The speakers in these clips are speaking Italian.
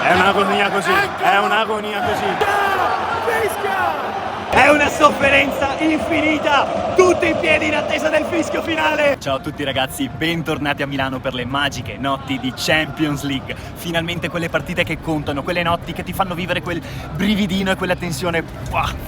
È un'agonia così, è un'agonia così. È una sofferenza infinita, tutti in piedi in attesa del fischio finale. Ciao a tutti ragazzi, bentornati a Milano per le magiche notti di Champions League. Finalmente quelle partite che contano, quelle notti che ti fanno vivere quel brividino e quella tensione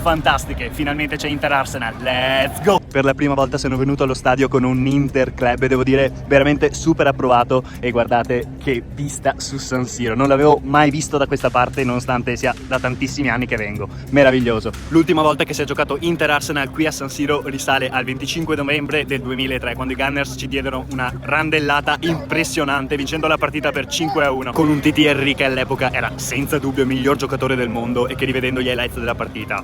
fantastiche. Finalmente c'è Inter-Arsenal, let's go! Per la prima volta sono venuto allo stadio con un Inter Club e devo dire veramente super approvato. E guardate che vista su San Siro, non l'avevo mai visto da questa parte nonostante sia da tantissimi anni che vengo. Meraviglioso. L'ultima volta che si è giocato Inter-Arsenal qui a San Siro risale al 25 novembre del 2003, quando i Gunners ci diedero una randellata impressionante vincendo la partita per 5-1 con un TT Henry che all'epoca era senza dubbio il miglior giocatore del mondo e che, rivedendo gli highlights della partita,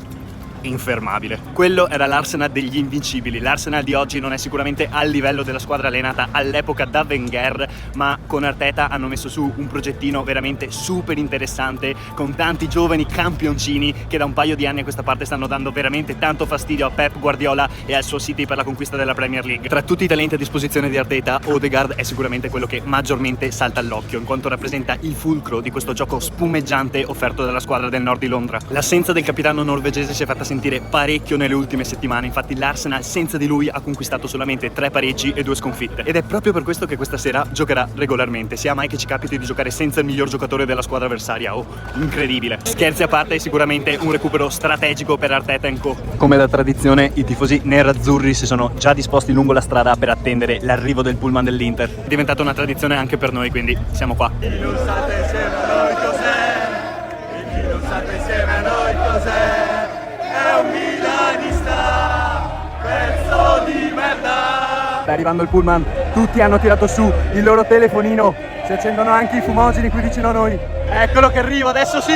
infermabile. Quello era l'Arsenal degli invincibili. L'Arsenal di oggi non è sicuramente al livello della squadra allenata all'epoca da Wenger, ma con Arteta hanno messo su un progettino veramente super interessante con tanti giovani campioncini che da un paio di anni a questa parte stanno dando veramente tanto fastidio a Pep Guardiola e al suo City per la conquista della Premier League. Tra tutti i talenti a disposizione di Arteta, Odegaard è sicuramente quello che maggiormente salta all'occhio, in quanto rappresenta il fulcro di questo gioco spumeggiante offerto dalla squadra del nord di Londra. L'assenza del capitano norvegese si è fatta sentire parecchio nelle ultime settimane, infatti l'Arsenal senza di lui ha conquistato solamente 3 pareggi e 2 sconfitte, ed è proprio per questo che questa sera giocherà regolarmente, sia mai che ci capiti di giocare senza il miglior giocatore della squadra avversaria. Incredibile. Scherzi a parte, è sicuramente un recupero strategico per Arteta & Co. Come da tradizione i tifosi nerazzurri si sono già disposti lungo la strada per attendere l'arrivo del pullman dell'Inter. È diventata una tradizione anche per noi, quindi siamo qua. Chi non state insieme a noi cos'è? E chi non state insieme a noi cos'è? È un milanista, pezzo di merda! Sta arrivando il pullman, tutti hanno tirato su il loro telefonino, si accendono anche i fumogeni qui vicino a noi. Eccolo che arriva, adesso sì!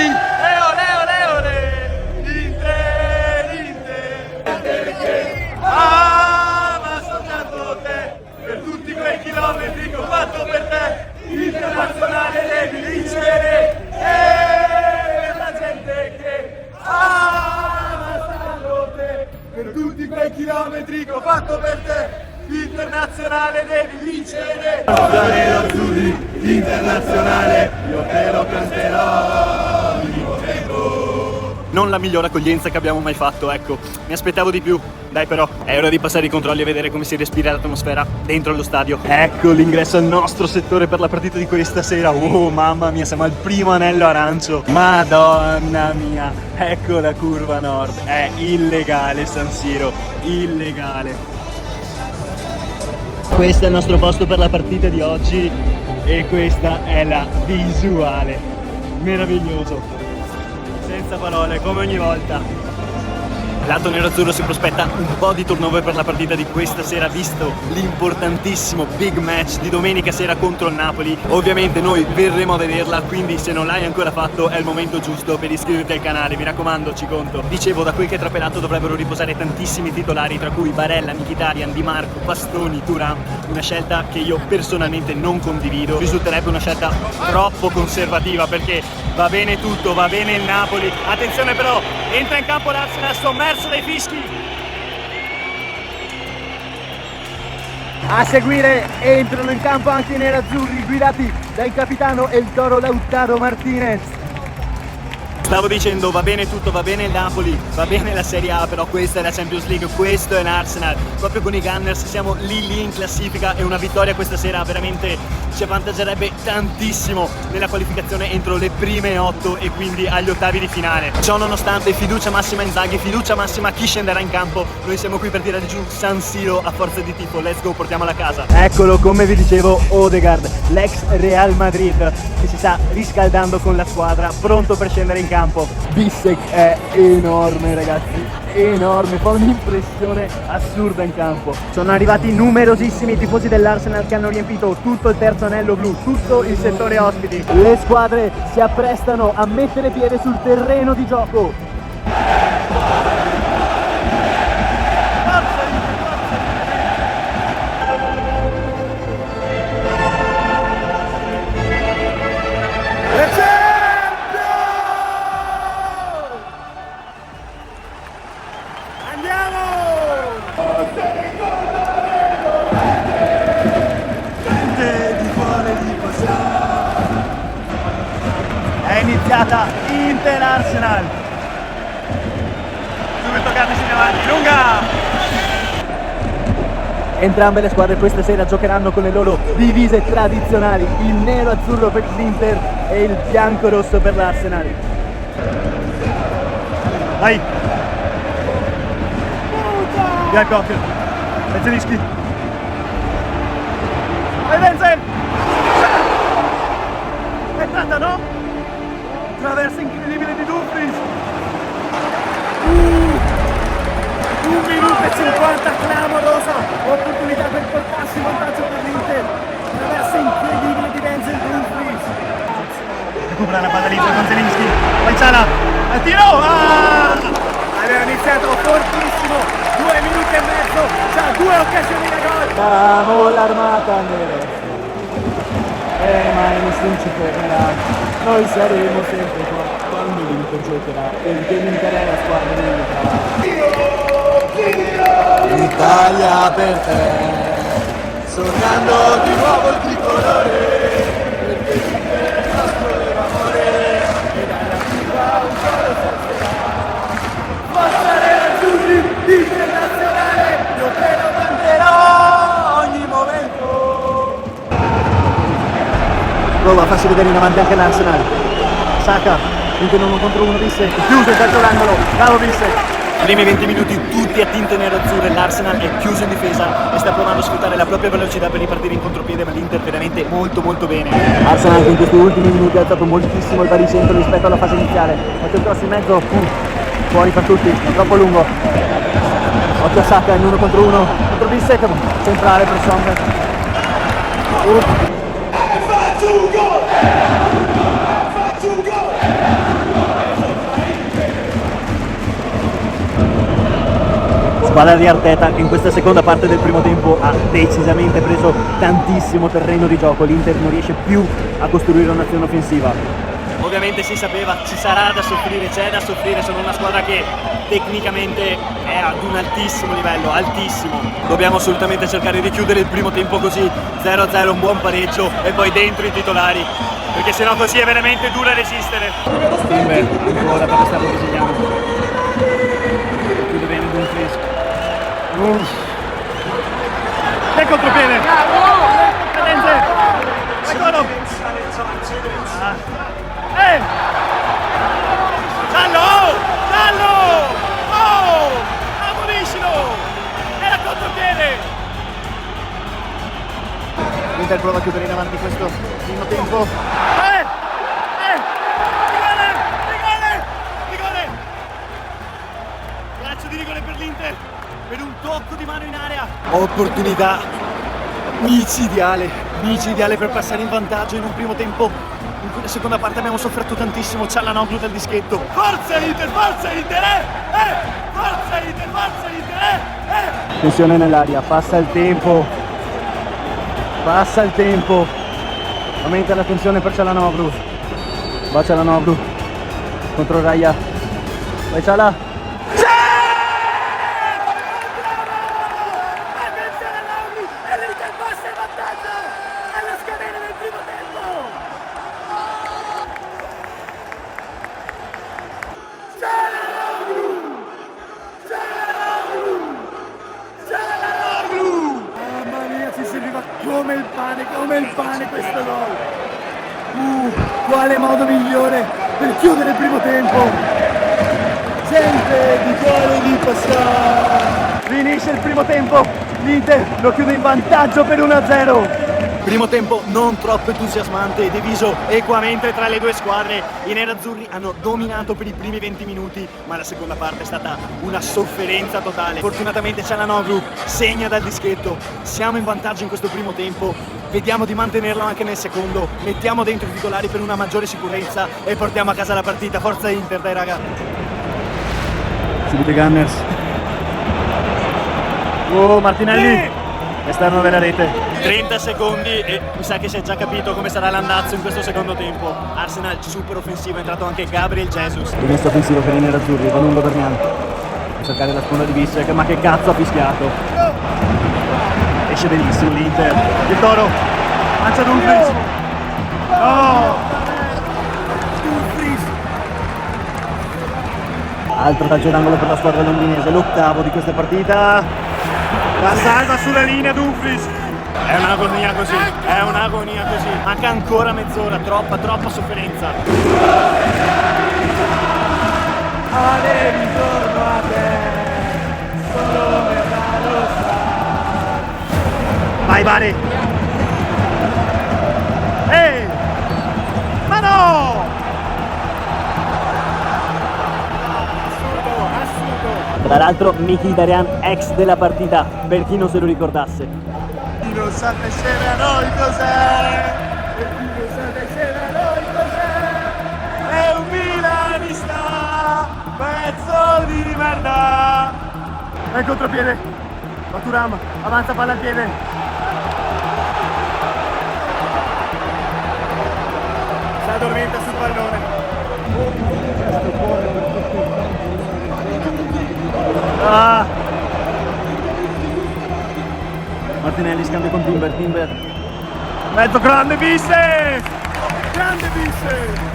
Perché ama soltanto te, per tutti quei chilometri che ho fatto per te, internazionale devi vincere, e la gente che ama soltanto te, per tutti quei chilometri che ho fatto per te, internazionale devi vincere. Azzurri, internazionale, io te lo canterò ogni momento. Non la migliore accoglienza che abbiamo mai fatto, ecco, mi aspettavo di più. Dai però, è ora di passare i controlli e vedere come si respira l'atmosfera dentro lo stadio. Ecco l'ingresso al nostro settore per la partita di questa sera. Oh mamma mia, siamo al primo anello arancio. Madonna mia, ecco la curva nord. È illegale San Siro, illegale. Questo è il nostro posto per la partita di oggi e questa è la visuale. Meraviglioso. Senza parole, come ogni volta. Lato nerazzurro si prospetta un po' di turnover per la partita di questa sera, visto l'importantissimo big match di domenica sera contro il Napoli. Ovviamente noi verremo a vederla, quindi se non l'hai ancora fatto è il momento giusto per iscriverti al canale, mi raccomando, ci conto. Dicevo, da quel che è trapelato dovrebbero riposare tantissimi titolari, tra cui Barella, Mkhitaryan, Di Marco, Bastoni, Thuram. Una scelta che io personalmente non condivido, risulterebbe una scelta troppo conservativa, perché va bene tutto, va bene il Napoli. Attenzione però, entra in campo l'Arsenal sommerso dai fischi. A seguire entrano in campo anche i nerazzurri guidati dal capitano El Toro Lautaro Martinez. Stavo dicendo, va bene tutto, va bene il Napoli, va bene la Serie A, però questa è la Champions League, questo è l'Arsenal. Proprio con i Gunners siamo lì in classifica e una vittoria questa sera veramente ci avvantaggerebbe tantissimo nella qualificazione entro le prime 8 e quindi agli ottavi di finale. Ciò nonostante, fiducia massima in Inzaghi, fiducia massima a chi scenderà in campo. Noi siamo qui per tirare giù San Siro a forza di tifo, let's go, portiamola a casa. Eccolo, come vi dicevo, Odegaard, l'ex Real Madrid, che si sta riscaldando con la squadra, pronto per scendere in campo. Bissek è enorme ragazzi, enorme, fa un'impressione assurda in campo. Sono arrivati numerosissimi tifosi dell'Arsenal che hanno riempito tutto il terzo anello blu, tutto il settore ospiti. Le squadre si apprestano a mettere piede sul terreno di gioco. iniziata Inter-Arsenal. Subito Gattuso in avanti, lunga! Entrambe le squadre questa sera giocheranno con le loro divise tradizionali, il nero-azzurro per l'Inter e il bianco-rosso per l'Arsenal. Vai! Via Cocker, Bezzelischi. Vai Benzel! È entrata, no? Traversa incredibile di Dumfries. 1 minuto e 50, clamorosa opportunità per portarsi in vantaggio per l'Inter. Traversa incredibile di Denzel Dumfries. Recupera la palla lì con Zelinski. Vai Ciala, al tiro! Aveva iniziato fortissimo, 2 minuti e mezzo, già 2 occasioni da gol. Siamo l'armata nera. Ma nessuno ci fermerà. Noi saremo sempre qua quando l'Inter giocherà, perché l'Inter è la squadra dell'Italia. Italia per te, sognando di nuovo il tricolore, perché l'Inter è il nostro vero amore, e dalla prima un solo salterà. Forza nerazzurri, internazionale, io te lo canterò ogni momento. Prova a farsi vedere in avanti anche l'Arsenal. Saka, in 1 contro 1 Visse, chiuso il calcio d'angolo, bravo Visse. Primi 20 minuti tutti a tinte nero-azzurre, l'Arsenal è chiuso in difesa e sta provando a sfruttare la propria velocità per ripartire in contropiede, ma l'Inter veramente molto bene. Arsenal che in questi ultimi minuti ha alzato moltissimo il baricentro rispetto alla fase iniziale. Mette il cross in mezzo, fuori per tutti, è troppo lungo. Occhio a Saka in 1 contro 1 contro Bissek, centrale per Song. Faccio un gol! Squadra di Arteta che in questa seconda parte del primo tempo ha decisamente preso tantissimo terreno di gioco, l'Inter non riesce più a costruire un'azione offensiva. Ovviamente si sapeva, ci sarà da soffrire, c'è da soffrire, sono una squadra che tecnicamente è ad un altissimo livello, altissimo. Dobbiamo assolutamente cercare di chiudere il primo tempo così, 0-0, un buon pareggio e poi dentro i titolari, perché sennò così è veramente dura resistere. Timber, ancora per stare disegnando. Chiude bene Dumfries. Che contropiede! Cadenze! Eccolo! Giallo! Giallo! Oh! Ammoniscilo! Era contropiede! L'Inter prova a chiudere in avanti questo primo tempo. Rigore! Calcio di rigore per l'Inter! Per un tocco di mano in area. Opportunità micidiale per passare in vantaggio in un primo tempo in cui la seconda parte abbiamo sofferto tantissimo. Cialanoglu dal dischetto. Forza Inter, forza Inter, forza Inter, forza Inter, Tensione nell'aria, passa il tempo, aumenta la tensione per Cialanoglu. Va Cialanoglu contro Raya. Vai Ciala. Come il pane questo gol! Quale modo migliore per chiudere il primo tempo! Gente di cuore di passare! Finisce il primo tempo, l'Inter lo chiude in vantaggio per 1-0! Primo tempo non troppo entusiasmante, diviso equamente tra le due squadre. I nerazzurri hanno dominato per i primi 20 minuti, ma la seconda parte è stata una sofferenza totale. Fortunatamente Cialanoglu segna dal dischetto, siamo in vantaggio in questo primo tempo, vediamo di mantenerlo anche nel secondo, mettiamo dentro i titolari per una maggiore sicurezza e portiamo a casa la partita. Forza Inter, dai raga! Subito Gunners. Oh, Martinelli! Esterno della rete. 30 secondi e mi sa che si è già capito come sarà l'andazzo in questo secondo tempo. Arsenal super offensivo, è entrato anche Gabriel Jesus. Rimessa offensivo per i nerazzurri, va lungo Bernian. A cercare la sponda di Bissek, ma che cazzo ha fischiato. Esce benissimo l'Inter. Il Toro. Lancia Dumfries. No! Altro calcio d'angolo per la squadra londinese, l'8º di questa partita. La salva sulla linea Dumfries. È un'agonia così, è un'agonia così. Manca ancora mezz'ora, troppa sofferenza. Ale, ritorno a te, solo metà lo sa. Vai Bari! Ehi! Ma no! Assurdo. Tra l'altro Mkhitaryan, ex della partita, per chi non se lo ricordasse. Chi non sa insieme a noi cos'è? E chi non sa insieme a noi cos'è? È un milanista, pezzo di merda. È il contropiede, Baturam, avanza palla al piede. Si addormenta sul pallone. Ah! Martinelli scambia con Timber. Mezzo grande Visse! Grande Visse!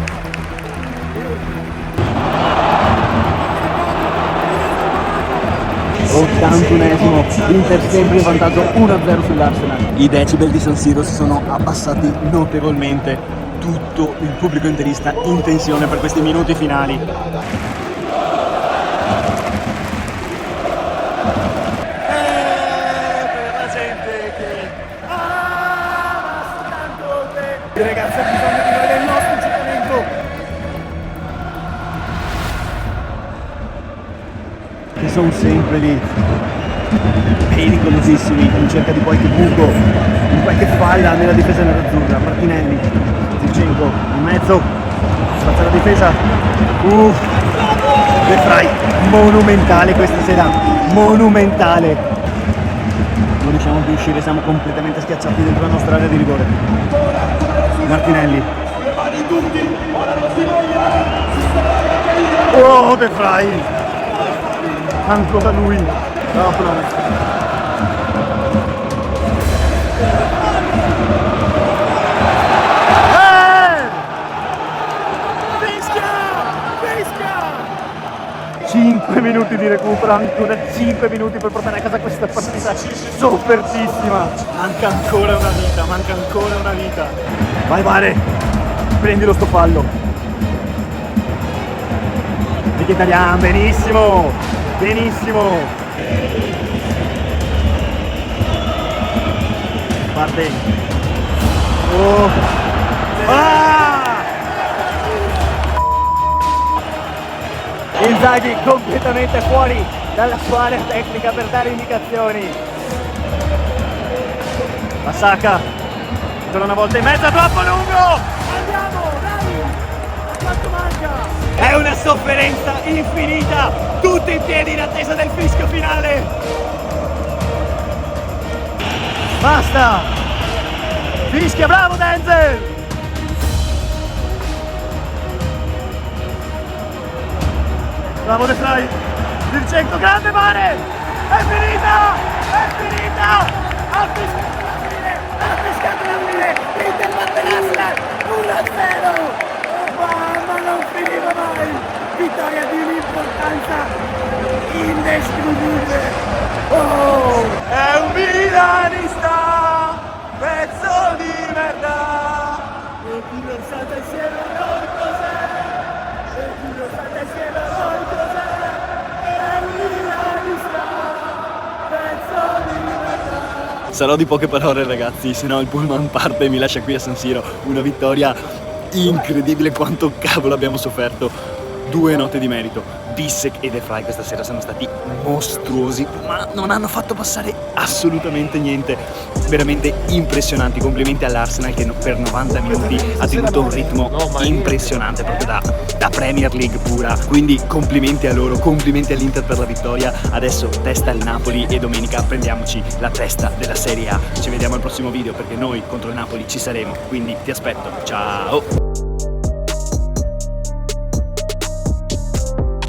81esimo, Inter sempre in vantaggio 1-0 sull'Arsenal. I decibel di San Siro si sono abbassati notevolmente, tutto il pubblico interista in tensione per questi minuti finali. Per la gente che ama soltanto te. I ragazzi hanno bisogno di noi, del nostro incitamento. Che sono sempre lì, pericolosissimi, in cerca di qualche buco, di qualche falla nella difesa nerazzurra. Martinelli, Zinchenko in mezzo, spazza la difesa. De Vrij, monumentale questa sera, monumentale. Non riusciamo più a uscire, siamo completamente schiacciati dentro la nostra area di rigore. Martinelli. Oh, De Vrij! Ancora lui. Fischia! 5 minuti di recupero, ancora 5 minuti per portare a casa questa partita soffertissima. Manca ancora una vita, manca ancora una vita. Vai Vare, prendi lo stofallo. Mkhitaryan, benissimo, benissimo. Parte. Oh. Ah! Inzaghi completamente fuori dalla sua area tecnica per dare indicazioni. La Saka, ancora una volta in mezzo, troppo lungo! Andiamo, dai! Quanto manca? È una sofferenza infinita, tutti in piedi in attesa del fischio finale. Basta! Fischia, bravo Denzel! Bravo De Vrij! Zinchenko, grande mare! È finita! È finita! Ha fischiato la fine! L'Inter batte l'Arsenal! 1-0! Ma non finiva mai! Vittoria di un'importanza indescrivibile! Oh! È un milanista! Pezzo di merda! E chi non sa insieme a noi cos'è? E chi non sa insieme a noi cos'è? È un milanista! Pezzo di merda! Sarò di poche parole ragazzi, se no il pullman parte e mi lascia qui a San Siro. Una vittoria incredibile, quanto cavolo abbiamo sofferto. 2 note di merito. Bissek e De Vrij questa sera sono stati mostruosi, ma non hanno fatto passare assolutamente niente. Veramente impressionanti. Complimenti all'Arsenal che per 90 minuti ha tenuto un ritmo impressionante, proprio da Premier League pura. Quindi complimenti a loro, complimenti all'Inter per la vittoria. Adesso testa il Napoli e domenica prendiamoci la testa della Serie A. Ci vediamo al prossimo video perché noi contro il Napoli ci saremo, quindi ti aspetto. Ciao!